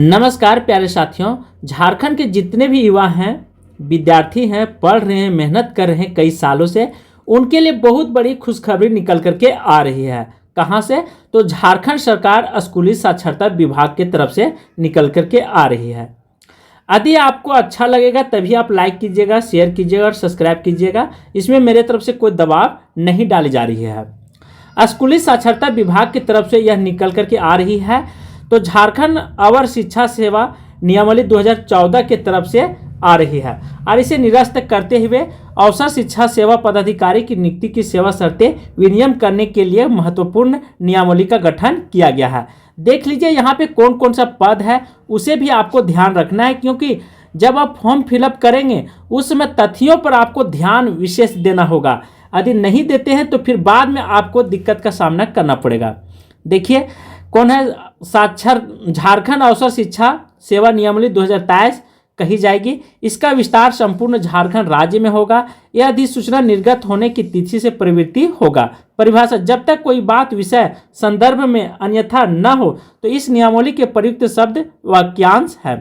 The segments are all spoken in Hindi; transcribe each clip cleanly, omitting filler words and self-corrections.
नमस्कार प्यारे साथियों। झारखंड के जितने भी युवा हैं, विद्यार्थी हैं, पढ़ रहे हैं, मेहनत कर रहे हैं कई सालों से, उनके लिए बहुत बड़ी खुशखबरी निकल करके आ रही है। कहां से? तो झारखंड सरकार स्कूली साक्षरता विभाग की तरफ से निकल करके आ रही है। यदि आपको अच्छा लगेगा तभी आप लाइक कीजिएगा, शेयर कीजिएगा और सब्सक्राइब कीजिएगा। इसमें मेरे तरफ से कोई दबाव नहीं डाली जा रही है। स्कूली साक्षरता विभाग की तरफ से यह निकल करके आ रही है। तो झारखंड अवर शिक्षा सेवा नियमावली 2014 के तरफ से आ रही है और इसे निरस्त करते हुए अवसर शिक्षा सेवा पदाधिकारी की नियुक्ति की सेवा शर्तें विनियम करने के लिए महत्वपूर्ण नियमावली का गठन किया गया है। देख लीजिए यहाँ पे कौन कौन सा पद है, उसे भी आपको ध्यान रखना है, क्योंकि जब आप फॉर्म फिलअप करेंगे उस समय तथ्यों पर आपको ध्यान विशेष देना होगा। यदि नहीं देते हैं तो फिर बाद में आपको दिक्कत का सामना करना पड़ेगा। देखिए कौन है। झारखंड अवसर शिक्षा सेवा नियमावली 2023 कही जाएगी। इसका विस्तार संपूर्ण झारखंड राज्य में होगा। यह अधिसूचना निर्गत होने की तिथि से प्रवृत्ति होगा। परिभाषा: जब तक कोई बात विषय संदर्भ में अन्यथा न हो तो इस नियमावली के प्रयुक्त शब्द वाक्यांश है।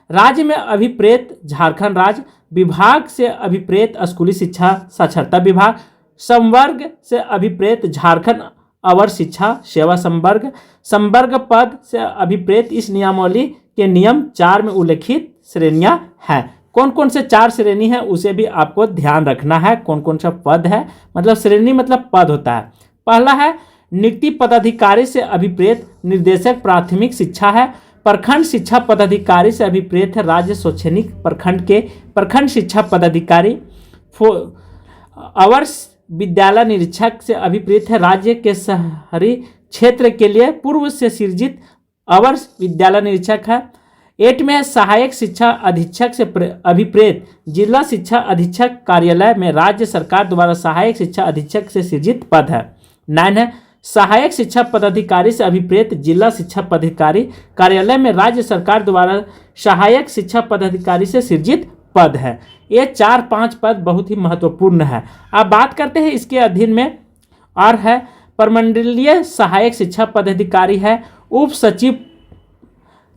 राज्य में अभिप्रेत झारखंड राज्य, विभाग से अभिप्रेत स्कूली शिक्षा साक्षरता विभाग, संवर्ग से अभिप्रेत झारखंड अवर शिक्षा सेवा संवर्ग, संवर्ग पद से अभिप्रेत इस नियमावली के नियम 4 में उल्लिखित श्रेणियां हैं। कौन कौन से 4 श्रेणी हैं उसे भी आपको ध्यान रखना है। कौन कौन सा पद है, मतलब श्रेणी मतलब पद होता है। पहला है नियुक्ति पदाधिकारी से अभिप्रेत निर्देशक प्राथमिक शिक्षा है। प्रखंड शिक्षा पदाधिकारी से अभिप्रेत है राज्य शैक्षणिक प्रखंड के प्रखंड शिक्षा पदाधिकारी। अवर विद्यालय निरीक्षक से अभिप्रेत है राज्य के शहरी क्षेत्र के लिए पूर्व से सृजित अवर विद्यालय निरीक्षक है। 8 में है सहायक शिक्षा अधीक्षक से अभिप्रेत जिला शिक्षा अधीक्षक कार्यालय में राज्य सरकार द्वारा सहायक शिक्षा अधीक्षक से सृजित पद है। 9 है सहायक शिक्षा पदाधिकारी से अभिप्रेत जिला शिक्षा पदाधिकारी कार्यालय में राज्य सरकार द्वारा सहायक शिक्षा पदाधिकारी से सृजित पद है। ये 4-5 पद बहुत ही महत्वपूर्ण है। अब बात करते हैं इसके अधीन में और है प्रमंडलीय सहायक शिक्षा पदाधिकारी है, उप सचिव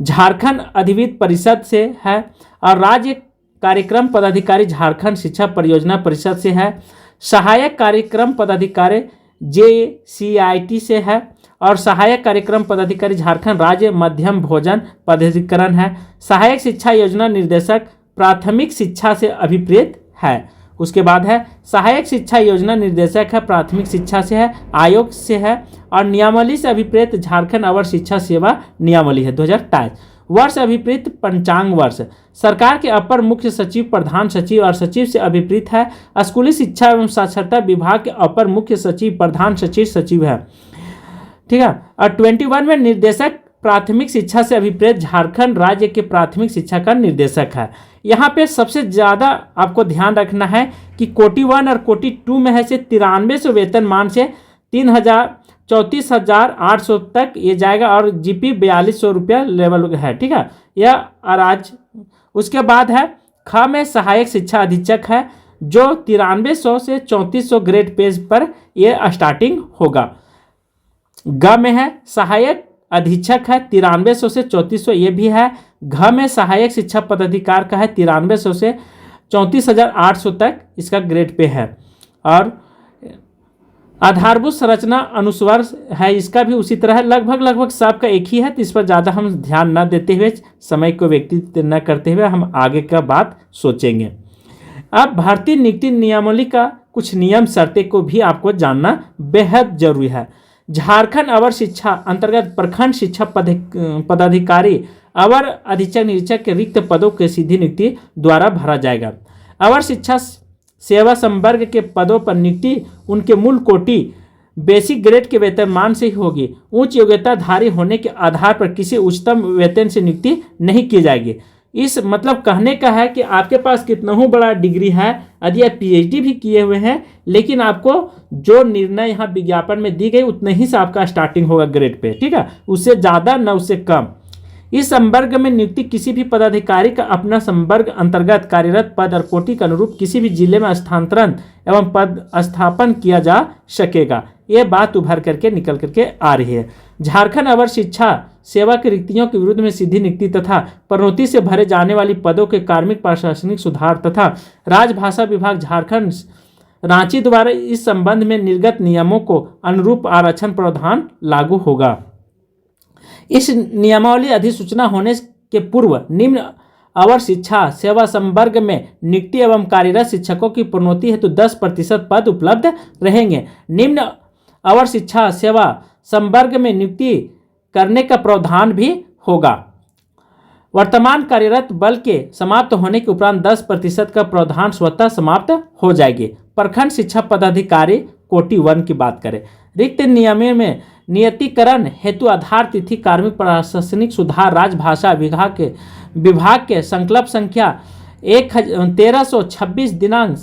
झारखंड अधिविद्य परिषद से है और राज्य कार्यक्रम पदाधिकारी झारखंड शिक्षा परियोजना परिषद से है। सहायक कार्यक्रम पदाधिकारी JCIT से है और सहायक कार्यक्रम पदाधिकारी झारखंड राज्य मध्यम भोजन पदाधिकरण है। सहायक शिक्षा योजना निर्देशक प्राथमिक शिक्षा से अभिप्रेत है। उसके बाद है सहायक शिक्षा योजना निर्देशक है, प्राथमिक शिक्षा से है, आयोग से है और नियमावली से अभिप्रेत झारखंड अवर शिक्षा सेवा नियमावली है 2023। वर्ष अभिप्रेत पंचांग वर्ष सरकार के अपर मुख्य सचिव, प्रधान सचिव और सचिव से अभिप्रेत है। स्कूली शिक्षा एवं साक्षरता विभाग के अपर मुख्य सचिव, प्रधान सचिव, सचिव है। ठीक है। और 21 में निर्देशक प्राथमिक शिक्षा से अभिप्रेत झारखंड राज्य के प्राथमिक शिक्षा का निर्देशक है। यहाँ पे सबसे ज़्यादा आपको ध्यान रखना है कि कोटि 1 और कोटि 2 में है से 9300 वेतनमान से 34,800 तक ये जाएगा और GP 4200 रुपया लेवल है। ठीक है। यह अराज। उसके बाद है ख में सहायक शिक्षा अधीक्षक है जो 9300 से 3400 ग्रेड पेज पर ये स्टार्टिंग होगा। ग में है सहायक अधीक्षक है 9300 से 3400 ये भी है। घ में सहायक शिक्षा पदाधिकार का है 9300 से 34,800 तक इसका ग्रेड पे है। और आधारभूत संरचना अनुस्वर है, इसका भी उसी तरह है। लगभग सबका एक ही है, तो इस पर ज़्यादा हम ध्यान न देते हुए, समय को व्यतीत न करते हुए हम आगे का बात सोचेंगे। अब भर्ती नियुक्ति नियमावली का कुछ नियम शर्तें को भी आपको जानना बेहद जरूरी है। झारखंड अवर शिक्षा अंतर्गत प्रखंड शिक्षा पदाधिकारी अवर अधीक्षक निरीक्षक के रिक्त पदों के सीधी नियुक्ति द्वारा भरा जाएगा। अवर शिक्षा सेवा संवर्ग के पदों पर नियुक्ति उनके मूल कोटि बेसिक ग्रेड के वेतनमान से ही होगी। उच्च योग्यताधारी होने के आधार पर किसी उच्चतम वेतन से नियुक्ति नहीं की जाएगी। इस मतलब कहने का है कि आपके पास कितना ही बड़ा डिग्री है, यदि आप PhD भी किए हुए हैं, लेकिन आपको जो निर्णय यहाँ विज्ञापन में दी गई उतने ही से आपका स्टार्टिंग होगा ग्रेड पे। ठीक है। उससे ज़्यादा न उससे कम। इस संवर्ग में नियुक्ति किसी भी पदाधिकारी का अपना संवर्ग अंतर्गत कार्यरत पद और कोटि के अनुरूप किसी भी जिले में स्थानांतरण एवं पद स्थापन किया जा सकेगा। ये बात उभर करके निकल करके आ रही है। झारखंड अवर शिक्षा सेवा की रिक्तियों के विरुद्ध में सीधी नियुक्ति तथा प्रोन्नति से भरे जाने वाली पदों के कार्मिक प्रशासनिक सुधार तथा राजभाषा विभाग झारखंड रांची द्वारा इस संबंध में निर्गत नियमों को अनुरूप आरक्षण प्रावधान लागू होगा। इस नियमावली अधिसूचना होने के पूर्व निम्न अवर शिक्षा सेवा संवर्ग में नियुक्ति एवं कार्यरत शिक्षकों की प्रोन्नति हेतु 10% पद उपलब्ध रहेंगे। निम्न अवर शिक्षा सेवा संवर्ग में नियुक्ति करने का प्रावधान भी होगा। वर्तमान कार्यरत बल के समाप्त होने के उपरांत 10% का प्रावधान स्वतः समाप्त हो जाएगी। प्रखंड शिक्षा पदाधिकारी कोटि 1 की बात करें, रिक्त नियमों में नियतिकरण हेतु आधार तिथि कार्मिक प्रशासनिक सुधार राजभाषा विभाग के संकल्प संख्या 1326 दिनांक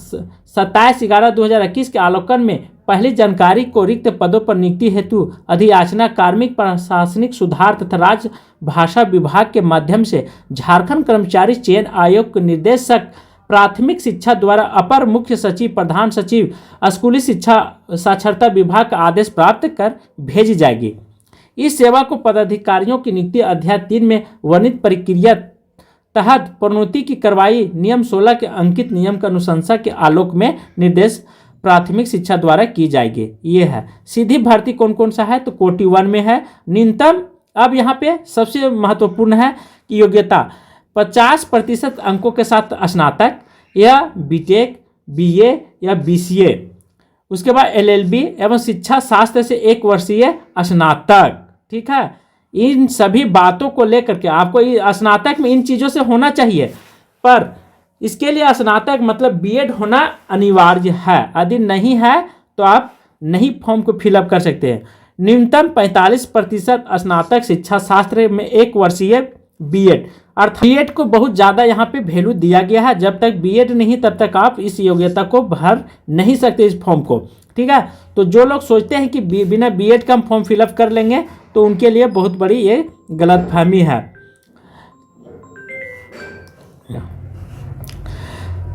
27/11/2021 के आलोकन में पहली जानकारी को रिक्त पदों पर नियुक्ति हेतु अधियाचना कार्मिक प्रशासनिक सुधार तथा राजभाषा विभाग के माध्यम से झारखंड कर्मचारी चयन आयोग के निर्देशक प्राथमिक शिक्षा द्वारा अपर मुख्य सचिव प्रधान सचिव स्कूली शिक्षा साक्षरता विभाग का आदेश प्राप्त कर भेजी जाएगी। इस सेवा को पदाधिकारियों की नियुक्ति अध्याय 3 में वर्णित प्रक्रिया तहत प्रोन्नति की कार्रवाई नियम 16 के अंकित नियम का अनुशंसा के आलोक में निर्देश प्राथमिक शिक्षा द्वारा की जाएगी। ये है सीधी भर्ती कौन कौन सा है, तो कोटि 1 में है न्यूनतम। अब यहाँ पे सबसे महत्वपूर्ण है कि योग्यता 50% अंकों के साथ स्नातक या बीटेक, बीए या बीसीए, उसके बाद एलएलबी एवं शिक्षा शास्त्र से 1 वर्षीय स्नातक। ठीक है, इन सभी बातों को लेकर के आपको स्नातक में इन चीज़ों से होना चाहिए, पर इसके लिए स्नातक मतलब बीएड होना अनिवार्य है। यदि नहीं है तो आप नहीं फॉर्म को फिलअप कर सकते हैं। न्यूनतम 45% स्नातक शिक्षा शास्त्र में 1 वर्षीय बीएड, अर्थात बीएड को बहुत ज़्यादा यहाँ पे वैल्यू दिया गया है। जब तक बीएड नहीं तब तक आप इस योग्यता को भर नहीं सकते इस फॉर्म को। ठीक है, तो जो लोग सोचते हैं कि बिना बीएड का हम फॉर्म फिलअप कर लेंगे तो उनके लिए बहुत बड़ी ये गलतफहमी है।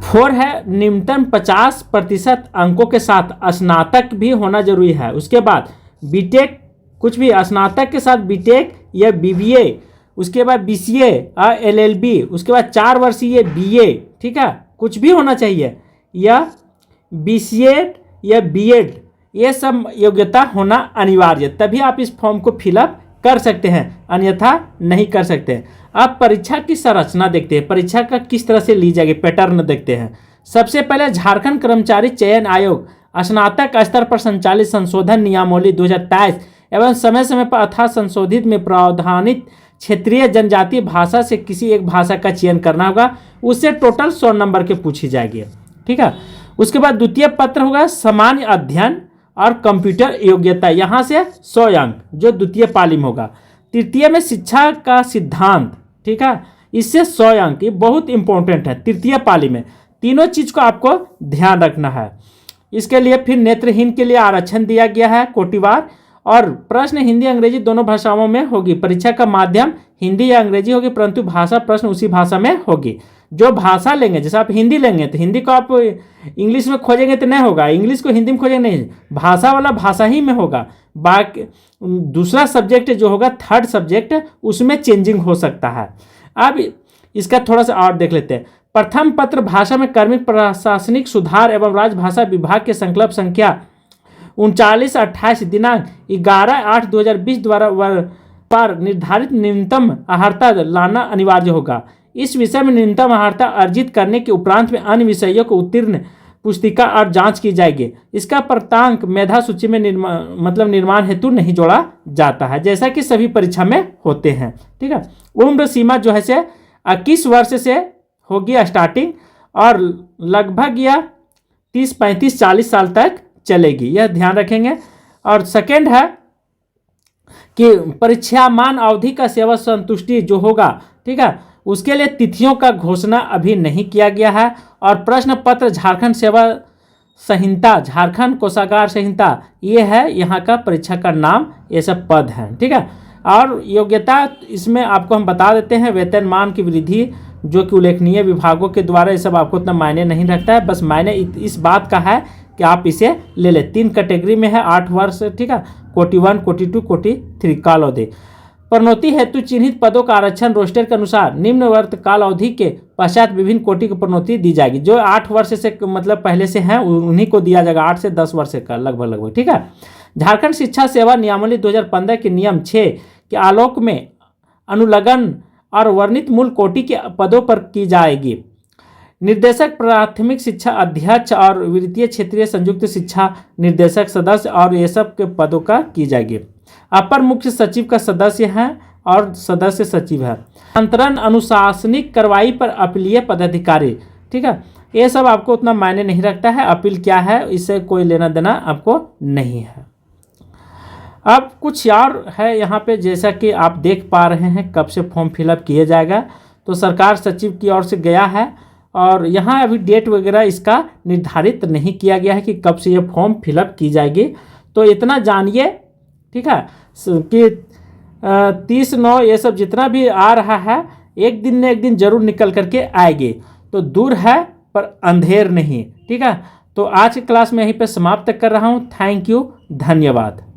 4 है न्यूनतम 50% अंकों के साथ स्नातक भी होना जरूरी है। उसके बाद बीटेक, कुछ भी स्नातक के साथ बीटेक या बीबीए, उसके बाद बीसीए और एलएलबी, उसके बाद 4 वर्षीय बीए, ठीक है, कुछ भी होना चाहिए, या बीसीए या बीएड, ये सब योग्यता होना अनिवार्य, तभी आप इस फॉर्म को फिलअप कर सकते हैं, अन्यथा नहीं कर सकते। आप परीक्षा की संरचना देखते हैं, परीक्षा का किस तरह से ली जाएगी, पैटर्न देखते हैं। सबसे पहले झारखंड कर्मचारी चयन आयोग स्नातक स्तर पर संचालित संशोधन नियमावली 2023 एवं समय समय पर अथा संशोधित में प्रावधानित क्षेत्रीय जनजातीय भाषा से किसी एक भाषा का चयन करना होगा, उससे टोटल 100 नंबर के पूछी जाएगी। ठीक है, उसके बाद द्वितीय पत्र होगा सामान्य अध्ययन और कंप्यूटर योग्यता, यहाँ से 100 अंक जो द्वितीय पाली में होगा। तृतीय में शिक्षा का सिद्धांत, ठीक है, इससे 100 अंक, ये बहुत इंपॉर्टेंट है तृतीय पाली में। तीनों चीज़ को आपको ध्यान रखना है। इसके लिए फिर नेत्रहीन के लिए आरक्षण दिया गया है कोटिवार, और प्रश्न हिंदी अंग्रेजी दोनों भाषाओं में होगी। परीक्षा का माध्यम हिंदी या अंग्रेजी होगी, परंतु भाषा प्रश्न उसी भाषा में होगी। जो भाषा लेंगे, जैसे आप हिंदी लेंगे तो हिंदी को आप इंग्लिश में खोजेंगे तो नहीं होगा, इंग्लिश को हिंदी में खोजेंगे नहीं, भाषा वाला भाषा ही में होगा। बाकी दूसरा सब्जेक्ट जो होगा, थर्ड सब्जेक्ट, उसमें चेंजिंग हो सकता है। अब इसका थोड़ा सा और देख लेते हैं। प्रथम पत्र भाषा में कार्मिक प्रशासनिक सुधार एवं राजभाषा विभाग के संकल्प संख्या 39/28 दिनांक 11/8/2020 द्वारा पर निर्धारित न्यूनतम अर्हता लाना अनिवार्य होगा। इस विषय में न्यूनतम अर्हता अर्जित करने के उपरांत में अन्य विषयों को उत्तीर्ण पुस्तिका और जांच की जाएगी। इसका प्रांतांक मेधा सूची में निर्माण हेतु नहीं जोड़ा जाता है, जैसा कि सभी परीक्षा में होते हैं। ठीक है, उम्र सीमा जो है से 21 वर्ष से होगी स्टार्टिंग, और लगभग यह 30, 35, 40 साल तक चलेगी, यह ध्यान रखेंगे। और सेकेंड है कि परीक्षामान अवधि का सेवा संतुष्टि जो होगा, ठीक है, उसके लिए तिथियों का घोषणा अभी नहीं किया गया है। और प्रश्न पत्र झारखंड सेवा संहिता, झारखंड कोषागार संहिता, ये है यहाँ का परीक्षा का नाम, ये सब पद हैं। ठीक है, और योग्यता इसमें आपको हम बता देते हैं, वेतनमान की वृद्धि जो कि उल्लेखनीय विभागों के द्वारा, ये सब आपको उतना मायने नहीं रखता है, बस मायने इस बात का है कि आप इसे ले लें। 3 कैटेगरी में है, 8 वर्ष, ठीक है, कोटि 1, कोटि 2, कोटि 3 काल अवधि। प्रोन्नति हेतु चिन्हित पदों का आरक्षण रोस्टर के अनुसार निम्नवर्त काल अवधि के पश्चात विभिन्न कोटि की प्रोन्नति दी जाएगी। जो 8 वर्ष से मतलब पहले से हैं उन्हीं को दिया जाएगा, 8 से 10 वर्ष का लगभग, ठीक है। झारखंड शिक्षा सेवा नियमावली 2015 के नियम 6 के आलोक में अनुलग्न और वर्णित मूल कोटि के पदों पर की जाएगी। निर्देशक, प्राथमिक शिक्षा अध्यक्ष और वित्तीय क्षेत्रीय संयुक्त शिक्षा निर्देशक सदस्य और ये सब के पदों का की जाएगी। अपर मुख्य सचिव का सदस्य है और सदस्य सचिव है। अंतरण, अनुशासनिक कार्रवाई पर अपीलीय पदाधिकारी, ठीक है, ये सब आपको उतना मायने नहीं रखता है। अपील क्या है इससे कोई लेना देना आपको नहीं है। अब कुछ और है यहाँ पे, जैसा कि आप देख पा रहे हैं कब से फॉर्म फिलअप किया जाएगा। तो सरकार सचिव की ओर से गया है और यहाँ अभी डेट वगैरह इसका निर्धारित नहीं किया गया है कि कब से ये फॉर्म फिलअप की जाएगी। तो इतना जानिए, ठीक है, कि 30/9 ये सब जितना भी आ रहा है एक दिन न एक दिन जरूर निकल करके आएगी। तो दूर है पर अंधेर नहीं, ठीक है। तो आज की क्लास में यहीं पे समाप्त कर रहा हूँ। थैंक यू, धन्यवाद।